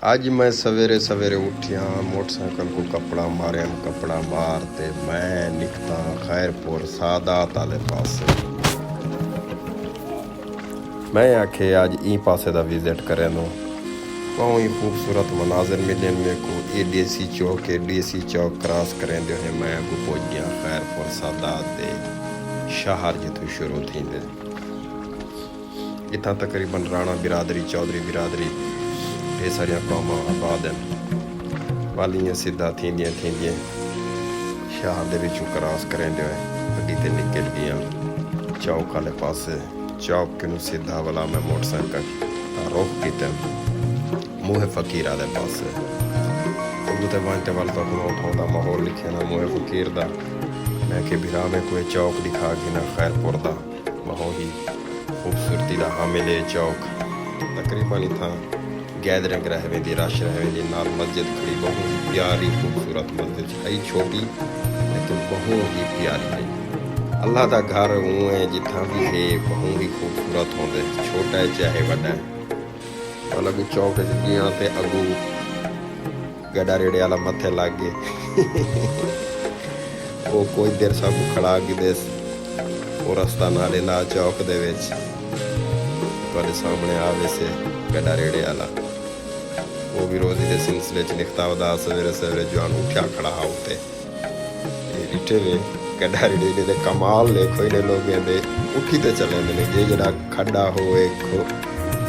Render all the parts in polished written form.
अज मैं सवेरे सवेरे उठिया मोटरसाइकिल को कपड़ा मारिया कपड़ा मार ते मैं निकता खैरपुर सादात आले पासे। मैं आखे आज ई पासे दा विजिट करे नो बहुत ही खूबसूरत मनाजिर मिले मेरे को। ये देसी चौक है, देसी चौक क्रॉस करें दे मैं अगू पहुँच गया खैरपुर सादात दे शहर जितों शुरू थी। इतना तकरीबन राणा बिरादरी चौधरी बिरादरी ढेर सारिया कौमां आबाद हैं। वालियां सिद्धा थींदियां थींदियां शहर दे विचों क्रॉस करेंदे होए अड्डी ते निकल गया चौक वाले पासे। चौक के सीधा वाला मैं मोटरसाइकिल रुख किया मुँह फकीर आले पासे। उते वंटे वाल तक उठाउंदा माहौल लिखे ना मुँह फकीर दा। मैं कि बिरा में कोई चौक दिखा के ना खैरपुर दा बहुत ही खूबसूरती दा हामिल चौक। तकरीबन इतना गैदरिंग रह वेंदी रश रह वेंदी नाल मस्जिद खड़ी बहुत ही प्यारी खूबसूरत मस्जिद है छोटी लेकिन बहुत ही प्यारी है। अल्लाह का घर ऊँ है जितना भी है बहुत ही खूबसूरत होंगे छोटा है चाहे बड़ा है। अलग चौक गया तो अगू गड्ढा रेड़े वाला मत्थे लग गए वो कोई देर सब खड़ा गिदे वो रस्ता नाले ला चौक दे तुहाडे सामने आवे से गड्ढा रेड़े वाला वो भी रोज़ी के सिलसिले च लिखता वदा सवेरे सवेरे जवान उठा खड़ा हा उत्ते इठे वे गड्ढा रेड़े दे कमाल देखो इन्हें लोगों दे उठी ते चले ने जे जड़ा खड्डा होवे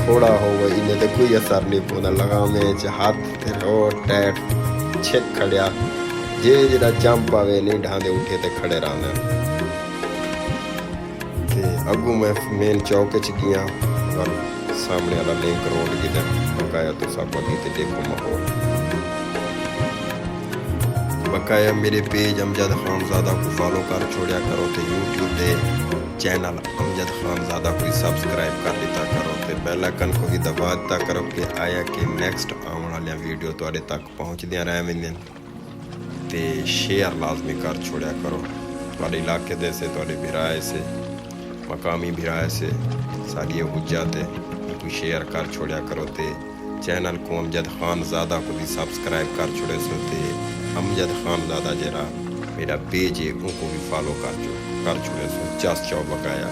खोड़ा होवे इन्हें ते कोई असर नहीं पौंदा लगामे च हाथ ते रो टैट छिक खड़िया जे जड़ा जंप आवे नहीं ढांदे उठे ते खड़े रहने ते अगू मैं मेन चौक च गया और सामने वाला लिंक रोड जिधर बकाया तो सब अभी तो देखो माहौल बकाया मेरे पेज अमजद खानज़ादा को फॉलो कर छोड़ा करो तो यूट्यूब दे चैनल अमजद खानज़ादा को सब्सक्राइब कर दिता करो तो बेल आइकन को भी दबा दिता करो कि आया कि नेक्स्ट आने वाली वीडियो तुहाडे तक पहुँचदियां रहें ते शेयर लाजमी कर छोड़ा करो तुहाडे इलाके दे से तुहाडे भिराए से मकामी भिराए से सारी हुज्जत कोई शेयर कर छोड़ा करो ते चैनल को अमजद खानज़ादा को भी सब्सक्राइब कर छोड़े सो ते अमजद खानज़ादा जरा मेरा पेज है उनको भी फॉलो कर छोड़े सो जस चाओ बकाया।